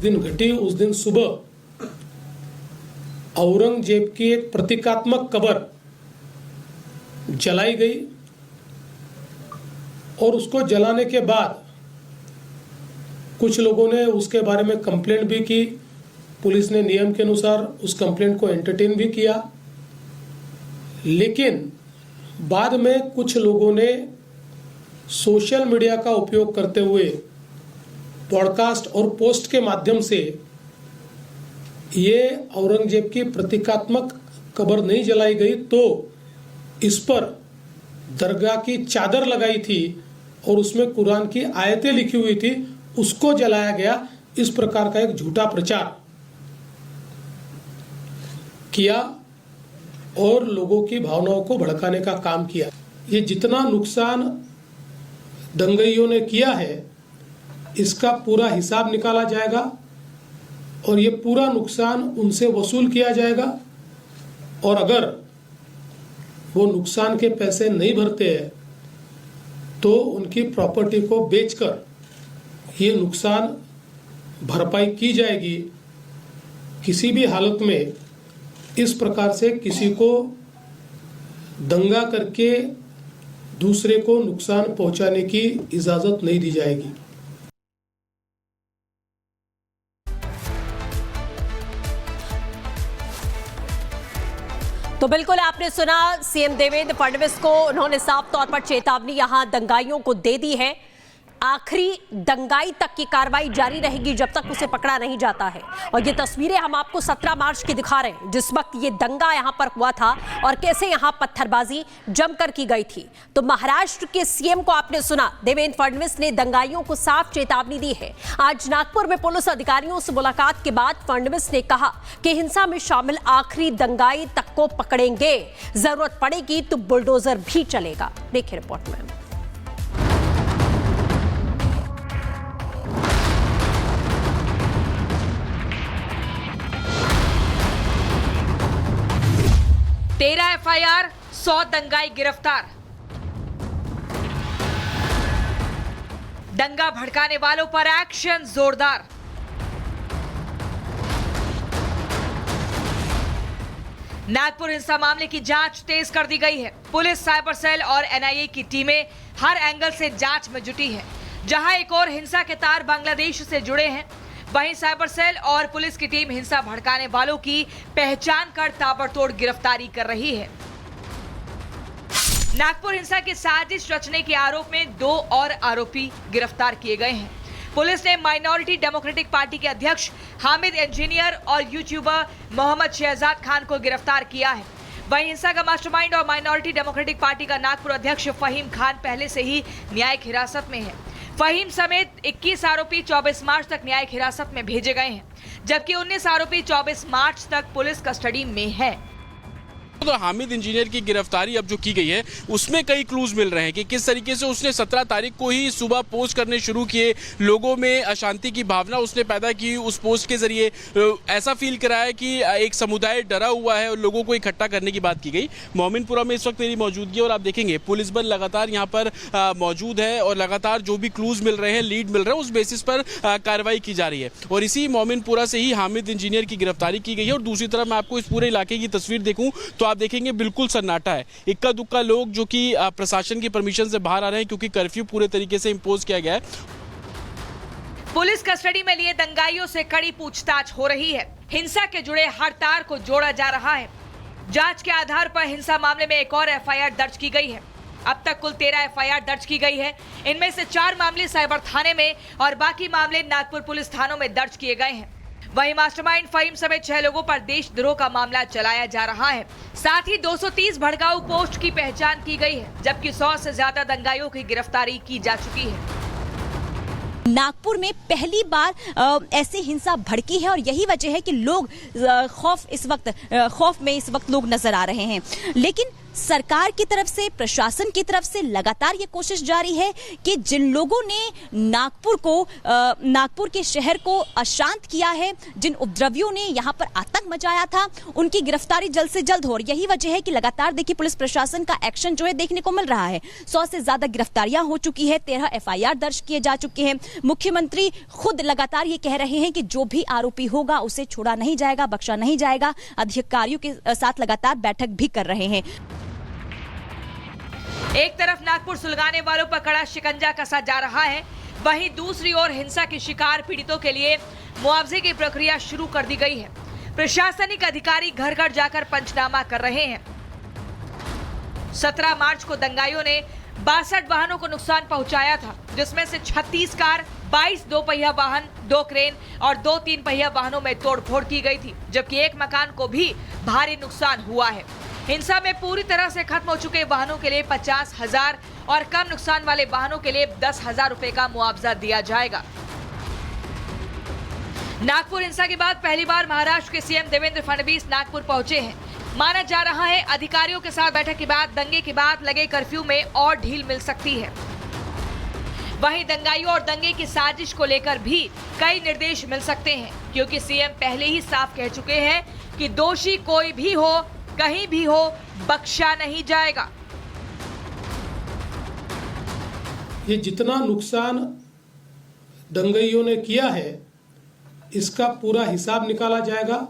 दिन घटी, उस दिन सुबह औरंगजेब की एक प्रतीकात्मक कब्र जलाई गई और उसको जलाने के बाद कुछ लोगों ने उसके बारे में कंप्लेंट भी की। पुलिस ने नियम के अनुसार उस कंप्लेंट को एंटरटेन भी किया, लेकिन बाद में कुछ लोगों ने सोशल मीडिया का उपयोग करते हुए पॉडकास्ट और पोस्ट के माध्यम से ये औरंगजेब की प्रतीकात्मक कब्र नहीं जलाई गई तो इस पर दरगाह की चादर लगाई थी और उसमें कुरान की आयतें लिखी हुई थी, उसको जलाया गया। इस प्रकार का एक झूठा प्रचार किया और लोगों की भावनाओं को भड़काने का काम किया। ये जितना नुकसान दंगइयों ने किया है इसका पूरा हिसाब निकाला जाएगा और ये पूरा नुकसान उनसे वसूल किया जाएगा, और अगर वो नुकसान के पैसे नहीं भरते हैं तो उनकी प्रॉपर्टी को बेचकर ये नुकसान भरपाई की जाएगी। किसी भी हालत में इस प्रकार से किसी को दंगा करके दूसरे को नुकसान पहुंचाने की इजाजत नहीं दी जाएगी। तो बिल्कुल आपने सुना, सीएम देवेंद्र फडणवीस को उन्होंने साफ तौर पर चेतावनी यहां दंगाइयों को दे दी है। आखिरी दंगाई तक की कार्रवाई जारी रहेगी जब तक उसे पकड़ा नहीं जाता है। और ये तस्वीरें हम आपको 17 मार्च की दिखा रहे हैं, जिस वक्त ये दंगा यहां पर हुआ था और कैसे यहां पत्थरबाजी जमकर की गई थी। तो महाराष्ट्र के सीएम को आपने सुना, देवेंद्र फडणवीस ने दंगाइयों को साफ चेतावनी दी है। आज नागपुर में पुलिस अधिकारियों से मुलाकात के बाद फडणवीस ने कहा कि हिंसा में शामिल आखिरी दंगाई तक को पकड़ेंगे, जरूरत पड़ेगी तो बुलडोजर भी चलेगा। देखिए रिपोर्ट में। तेरह एफआईआर, 100 दंगाई गिरफ्तार। दंगा भड़काने वालों पर एक्शन जोरदार। नागपुर हिंसा मामले की जांच तेज कर दी गई है। पुलिस, साइबर सेल और एनआईए की टीमें हर एंगल से जांच में जुटी है। जहां एक और हिंसा के तार बांग्लादेश से जुड़े हैं, वहीं साइबर सेल और पुलिस की टीम हिंसा भड़काने वालों की पहचान कर ताबड़तोड़ गिरफ्तारी कर रही है। नागपुर हिंसा की साजिश रचने के आरोप में 2 और आरोपी गिरफ्तार किए गए हैं। पुलिस ने माइनॉरिटी डेमोक्रेटिक पार्टी के अध्यक्ष हामिद इंजीनियर और यूट्यूबर मोहम्मद शहजाद खान को गिरफ्तार किया है। वहीं हिंसा का मास्टरमाइंड और माइनॉरिटी डेमोक्रेटिक पार्टी का नागपुर अध्यक्ष फहीम खान पहले से ही न्यायिक हिरासत में है। फहीम समेत 21 आरोपी 24 मार्च तक न्यायिक हिरासत में भेजे गए हैं, जबकि 19 आरोपी 24 मार्च तक पुलिस कस्टडी में हैं। तो हामिद इंजीनियर की गिरफ्तारी अब जो की गई है उसमें कई क्लूज मिल रहे हैं कि किस तरीके से उसने 17 तारीख को ही सुबह पोस्ट करने शुरू किए, लोगों में अशांति की भावना उसने पैदा की। उस पोस्ट के जरिए ऐसा फील कराया कि एक समुदाय डरा हुआ है और लोगों को इकट्ठा करने की बात की गई। मोमिनपुरा में इस वक्त मेरी मौजूदगी और आप देखेंगे पुलिस बल लगातार यहाँ पर मौजूद है और लगातार जो भी क्लूज मिल रहे हैं, लीड मिल रहे हैं, उस बेसिस पर कार्रवाई की जा रही है। और इसी मोमिनपुरा से ही हामिद इंजीनियर की गिरफ्तारी की गई है। और दूसरी तरफ मैं आपको इस पूरे इलाके की तस्वीर देखूं तो आप देखेंगे बिल्कुल सन्नाटा है। इक्का दुक्का लोग जो कि प्रशासन की परमिशन से बाहर आ रहे हैं क्योंकि कर्फ्यू पूरे तरीके से इंपोज किया गया है। पुलिस कस्टडी में लिए दंगाइयों से कड़ी पूछताछ हो रही है। हिंसा के जुड़े हर तार को जोड़ा जा रहा है। जांच के आधार पर हिंसा मामले में एक और एफआईआर दर्ज की गई है। अब तक कुल 13 एफआईआर दर्ज की गई है। इनमें से 4 मामले साइबर थाने में और बाकी मामले नागपुर पुलिस थानों में दर्ज किए गए हैं। वहीं मास्टरमाइंड फहीम समेत 6 लोगों पर देशद्रोह का मामला चलाया जा रहा है। साथ ही 230 भड़काऊ पोस्ट की पहचान की गई है, जबकि 100 से ज्यादा दंगाइयों की गिरफ्तारी की जा चुकी है। नागपुर में पहली बार ऐसी हिंसा भड़की है और यही वजह है कि लोग खौफ में इस वक्त लोग नजर आ रहे हैं। लेकिन सरकार की तरफ से, प्रशासन की तरफ से लगातार ये कोशिश जारी है कि जिन लोगों ने नागपुर के शहर को अशांत किया है, जिन उपद्रवियों ने यहाँ पर आतंक मचाया था, उनकी गिरफ्तारी जल्द से जल्द हो। और यही वजह है कि लगातार देखिए पुलिस प्रशासन का एक्शन जो है देखने को मिल रहा है। 100 से ज्यादा गिरफ्तारियां हो चुकी है, 13 FIR दर्ज किए जा चुके हैं। मुख्यमंत्री खुद लगातार ये कह रहे हैं कि जो भी आरोपी होगा उसे छोड़ा नहीं जाएगा, बख्शा नहीं जाएगा। अधिकारियों के साथ लगातार बैठक भी कर रहे हैं। एक तरफ नागपुर सुलगाने वालों पर कड़ा शिकंजा कसा जा रहा है, वहीं दूसरी ओर हिंसा के शिकार पीड़ितों के लिए मुआवजे की प्रक्रिया शुरू कर दी गई है। प्रशासनिक अधिकारी घर घर जाकर पंचनामा कर रहे हैं। 17 मार्च को दंगाइयों ने 62 वाहनों को नुकसान पहुंचाया था, जिसमें से 36 कार, 22 दो पहिया वाहन, 2 क्रेन और 2 3 पहिया वाहनों में तोड़फोड़ की गई थी, जबकि एक मकान को भी भारी नुकसान हुआ है। हिंसा में पूरी तरह से खत्म हो चुके वाहनों के लिए 50,000 और कम नुकसान वाले वाहनों के लिए 10,000 रुपए का मुआवजा दिया जाएगा। नागपुर हिंसा के बाद पहली बार महाराष्ट्र के सीएम देवेंद्र फडणवीस नागपुर पहुंचे हैं। माना जा रहा है अधिकारियों के साथ बैठक के बाद दंगे के बाद लगे कर्फ्यू में और ढील मिल सकती है। वहीं दंगाइयों और दंगे की साजिश को लेकर भी कई निर्देश मिल सकते हैं, क्योंकि सीएम पहले ही साफ कह चुके हैं कि दोषी कोई भी हो, कहीं भी हो, बख्शा नहीं जाएगा। ये जितना नुकसान दंगाइयों ने किया है, इसका पूरा हिसाब निकाला जाएगा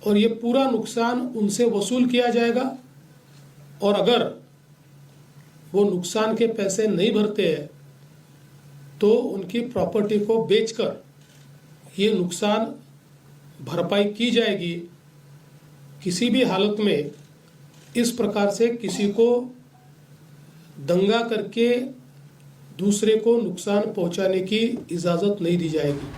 और ये पूरा नुकसान उनसे वसूल किया जाएगा। और अगर वो नुकसान के पैसे नहीं भरते हैं तो उनकी प्रॉपर्टी को बेचकर ये नुकसान भरपाई की जाएगी। किसी भी हालत में इस प्रकार से किसी को दंगा करके दूसरे को नुकसान पहुंचाने की इजाजत नहीं दी जाएगी।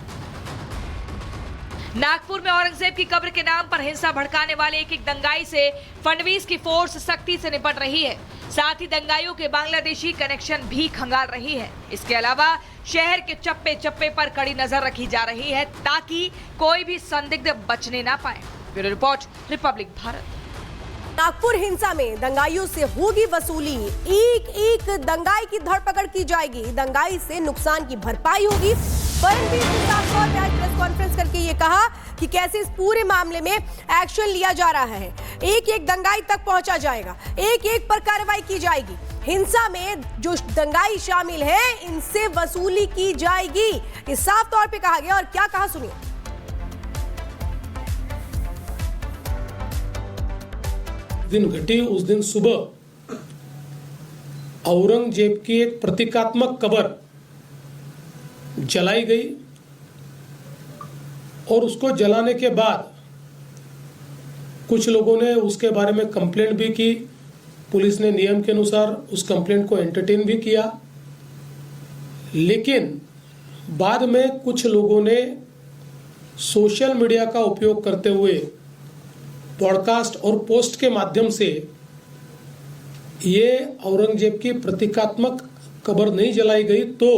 नागपुर में औरंगजेब की कब्र के नाम पर हिंसा भड़काने वाले एक दंगाई से फडणवीस की फोर्स सख्ती से निपट रही है। साथ ही दंगाइयों के बांग्लादेशी कनेक्शन भी खंगाल रही है। इसके अलावा शहर के चप्पे चप्पे पर कड़ी नजर रखी जा रही है ताकि कोई भी संदिग्ध बचने ना पाए। Bureau report, Republic Bharat. Nagpur हिंसा में दंगाइयों से होगी वसूली, एक एक दंगाई की धरपकड़ की जाएगी, दंगाई से नुकसान की भरपाई होगी। फडणवीस ने साफ तौर पे आज प्रेस कॉन्फ्रेंस करके ये कहा कि कैसे इस पूरे मामले में एक्शन लिया जा रहा है, एक एक दंगाई तक पहुंचा जाएगा, एक एक पर कार्रवाई की जाएगी। हिंसा में जो दंगाई शामिल है इनसे वसूली की जाएगी, ये साफ तौर पे कहा गया। और क्या कहा सुनिए। दिन घटी उस दिन सुबह औरंगजेब की एक प्रतीकात्मक कब्र जलाई गई और उसको जलाने के बाद कुछ लोगों ने उसके बारे में कंप्लेंट भी की। पुलिस ने नियम के अनुसार उस कंप्लेंट को एंटरटेन भी किया, लेकिन बाद में कुछ लोगों ने सोशल मीडिया का उपयोग करते हुए पॉडकास्ट और पोस्ट के माध्यम से ये औरंगजेब की प्रतीकात्मक कब्र नहीं जलाई गई तो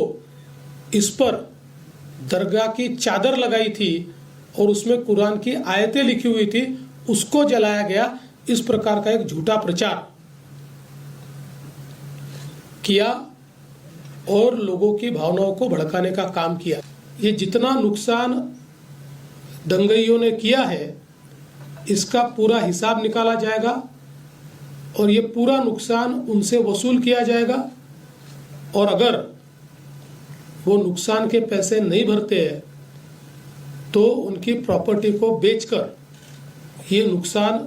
इस पर दरगाह की चादर लगाई थी और उसमें कुरान की आयतें लिखी हुई थी, उसको जलाया गया। इस प्रकार का एक झूठा प्रचार किया और लोगों की भावनाओं को भड़काने का काम किया। ये जितना नुकसान दंगाइयों ने किया है, इसका पूरा हिसाब निकाला जाएगा और ये पूरा नुकसान उनसे वसूल किया जाएगा। और अगर वो नुकसान के पैसे नहीं भरते हैं तो उनकी प्रॉपर्टी को बेचकर ये नुकसान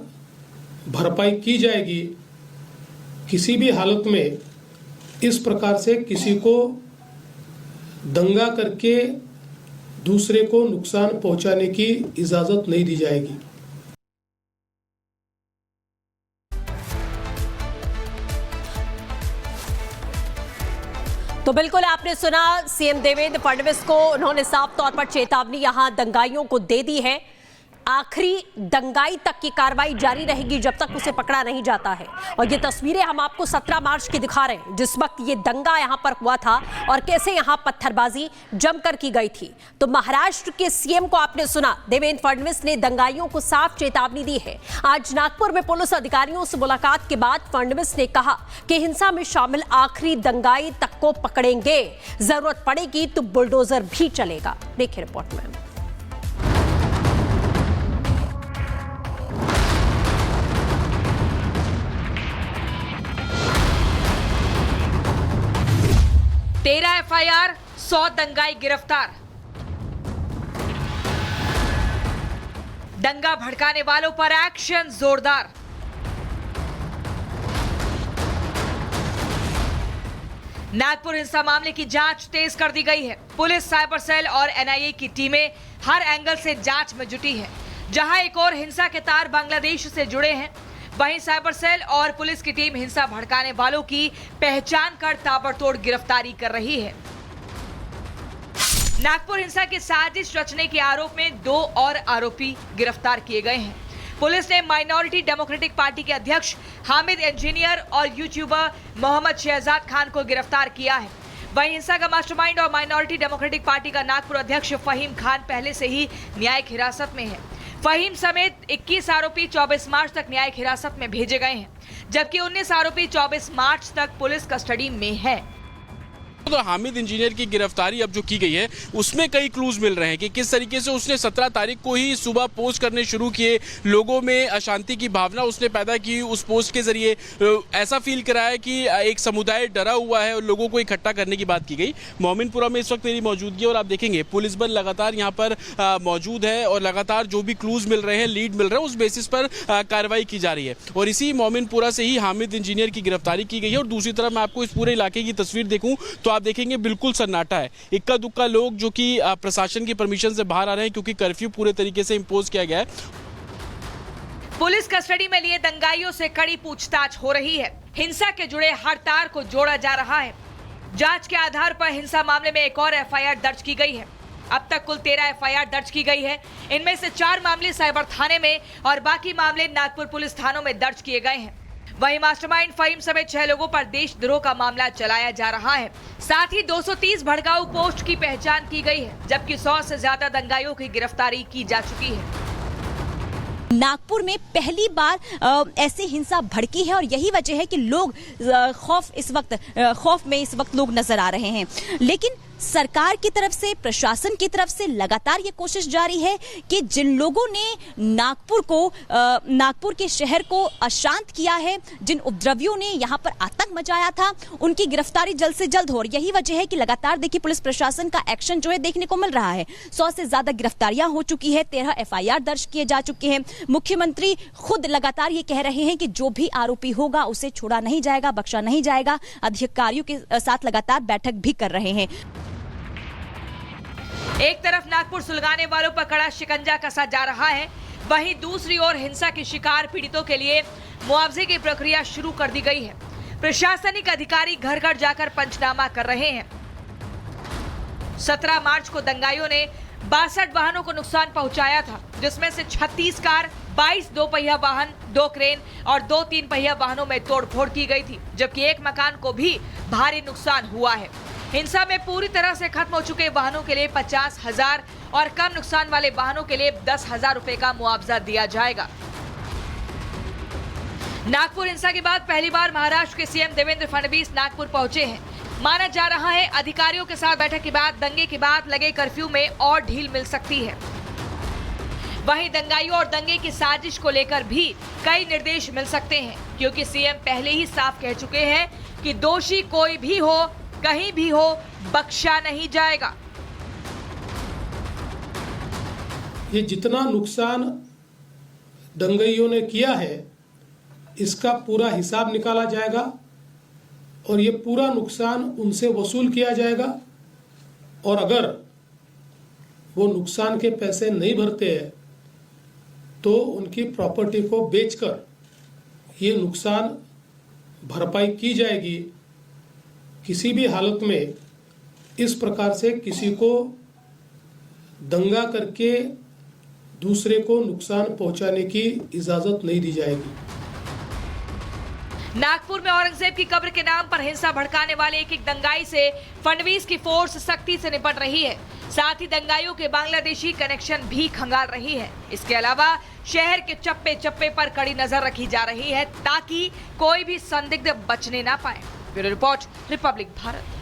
भरपाई की जाएगी। किसी भी हालत में इस प्रकार से किसी को दंगा करके दूसरे को नुकसान पहुंचाने की इजाजत नहीं दी जाएगी। तो बिल्कुल आपने सुना सीएम देवेंद्र फडणवीस को, उन्होंने साफ तौर पर चेतावनी यहां दंगाइयों को दे दी है। आखिरी दंगाई तक की कार्रवाई जारी रहेगी जब तक उसे पकड़ा नहीं जाता है। और ये तस्वीरें हम आपको 17 मार्च की दिखा रहे हैं, जिस वक्त ये दंगा यहां पर हुआ था और कैसे यहां पत्थरबाजी जमकर की गई थी। तो महाराष्ट्र के सीएम को आपने सुना, देवेंद्र फडणवीस ने दंगाइयों को साफ चेतावनी दी है। आज नागपुर में पुलिस अधिकारियों से मुलाकात के बाद फडणवीस ने कहा कि हिंसा में शामिल आखिरी दंगाई तक को पकड़ेंगे, जरूरत पड़ेगी तो बुलडोजर भी चलेगा। देखिए रिपोर्ट में। तेरह एफआईआर, 100 दंगाई गिरफ्तार। दंगा भड़काने वालों पर एक्शन जोरदार। नागपुर हिंसा मामले की जांच तेज कर दी गई है। पुलिस, साइबर सेल और एनआईए की टीमें हर एंगल से जांच में जुटी है। जहां एक और हिंसा के तार बांग्लादेश से जुड़े हैं, वहीं साइबर सेल और पुलिस की टीम हिंसा भड़काने वालों की पहचान कर ताबड़तोड़ गिरफ्तारी कर रही है। नागपुर हिंसा की साजिश रचने के आरोप में 2 और आरोपी गिरफ्तार किए गए हैं। पुलिस ने माइनॉरिटी डेमोक्रेटिक पार्टी के अध्यक्ष हामिद इंजीनियर और यूट्यूबर मोहम्मद शहजाद खान को गिरफ्तार किया है। वहीं हिंसा का मास्टरमाइंड और माइनॉरिटी डेमोक्रेटिक पार्टी का नागपुर अध्यक्ष फहीम खान पहले से ही न्यायिक हिरासत में है। फहीम समेत 21 आरोपी 24 मार्च तक न्यायिक हिरासत में भेजे गए हैं, जबकि 19 आरोपी 24 मार्च तक पुलिस कस्टडी में है। तो हामिद इंजीनियर की गिरफ्तारी अब जो की गई है उसमें कई क्लूज मिल रहे हैं कि किस तरीके से उसने 17 तारीख को ही सुबह पोस्ट करने शुरू किए, लोगों में अशांति की भावना उसने पैदा की। उस पोस्ट के जरिए ऐसा फील कराया कि एक समुदाय डरा हुआ है और लोगों को इकट्ठा करने की बात की गई। मोमिनपुरा में इस वक्त मेरी मौजूदगी और आप देखेंगे पुलिस बल लगातार यहाँ पर मौजूद है और लगातार जो भी क्लूज मिल रहे हैं, लीड मिल रहे हैं, उस बेसिस पर कार्रवाई की जा रही है। और इसी मोमिनपुरा से ही हामिद इंजीनियर की गिरफ्तारी की गई है। और दूसरी तरफ मैं आपको इस पूरे इलाके की तस्वीर देखूं तो आप देखेंगे बिल्कुल सन्नाटा है। इक्का दुक्का लोग जो कि प्रशासन की परमिशन से बाहर आ रहे हैं, क्योंकि कर्फ्यू पूरे तरीके से इंपोज किया गया है। पुलिस कस्टडी में लिए दंगाइयों से कड़ी पूछताछ हो रही है। हिंसा के जुड़े हर तार को जोड़ा जा रहा है। जांच के आधार पर हिंसा मामले में एक और एफआईआर दर्ज की गई है। अब तक कुल 13 एफआईआर दर्ज की गई है। इनमें से 4 मामले साइबर थाने में और बाकी मामले नागपुर पुलिस थानों में दर्ज किए गए हैं। वहीं मास्टरमाइंड फहीम समेत 6 लोगों पर देशद्रोह का मामला चलाया जा रहा है। साथ ही 230 भड़काऊ पोस्ट की पहचान की गई है, जबकि 100 से ज्यादा दंगाइयों की गिरफ्तारी की जा चुकी है। नागपुर में पहली बार ऐसी हिंसा भड़की है और यही वजह है कि लोग खौफ में इस वक्त लोग नजर आ रहे हैं। लेकिन सरकार की तरफ से, प्रशासन की तरफ से लगातार ये कोशिश जारी है कि जिन लोगों ने नागपुर के शहर को अशांत किया है, जिन उपद्रवियों ने यहाँ पर आतंक मचाया था, उनकी गिरफ्तारी जल्द से जल्द हो। यही वजह है कि लगातार देखिए पुलिस प्रशासन का एक्शन जो है देखने को मिल रहा है। 100 से ज्यादा गिरफ्तारियां हो चुकी है, 13 एफआईआर दर्ज किए जा चुके हैं। मुख्यमंत्री खुद लगातार ये कह रहे हैं कि जो भी आरोपी होगा उसे छोड़ा नहीं जाएगा, बख्शा नहीं जाएगा। अधिकारियों के साथ लगातार बैठक भी कर रहे हैं। एक तरफ नागपुर सुलगाने वालों पर कड़ा शिकंजा कसा जा रहा है, वहीं दूसरी ओर हिंसा के शिकार पीड़ितों के लिए मुआवजे की प्रक्रिया शुरू कर दी गई है। प्रशासनिक अधिकारी घर घर जाकर पंचनामा कर रहे हैं। 17 मार्च को दंगाइयों ने 62 वाहनों को नुकसान पहुंचाया था, जिसमें से 36 कार, 22 दो पहिया वाहन, 2 क्रेन और 2 3 पहिया वाहनों में तोड़फोड़ की गई थी, जबकि एक मकान को भी भारी नुकसान हुआ है। हिंसा में पूरी तरह से खत्म हो चुके वाहनों के लिए 50,000 और कम नुकसान वाले वाहनों के लिए 10,000 रुपए का मुआवजा दिया जाएगा। नागपुर हिंसा के बाद पहली बार महाराष्ट्र के सीएम देवेंद्र फडणवीस नागपुर पहुंचे हैं। माना जा रहा है अधिकारियों के साथ बैठक के बाद दंगे के बाद लगे कर्फ्यू में और ढील मिल सकती है। वहीं दंगाइयों और दंगे की साजिश को लेकर भी कई निर्देश मिल सकते हैं, क्योंकि सीएम पहले ही साफ कह चुके हैं कि दोषी कोई भी हो, कहीं भी हो, बख्शा नहीं जाएगा। ये जितना नुकसान दंगाइयों ने किया है, इसका पूरा हिसाब निकाला जाएगा और ये पूरा नुकसान उनसे वसूल किया जाएगा। और अगर वो नुकसान के पैसे नहीं भरते हैं तो उनकी प्रॉपर्टी को बेचकर ये नुकसान भरपाई की जाएगी। किसी भी हालत में इस प्रकार से किसी को दंगा करके दूसरे को नुकसान पहुंचाने की इजाजत नहीं दी जाएगी। नागपुर में औरंगजेब की कब्र के नाम पर हिंसा भड़काने वाले एक दंगाई से फडणवीस की फोर्स सख्ती से निपट रही है। साथ ही दंगाइयों के बांग्लादेशी कनेक्शन भी खंगाल रही है। इसके अलावा शहर के चप्पे चप्पे पर कड़ी नजर रखी जा रही है ताकि कोई भी संदिग्ध बचने ना पाए। Bureau report, Republic Bharat.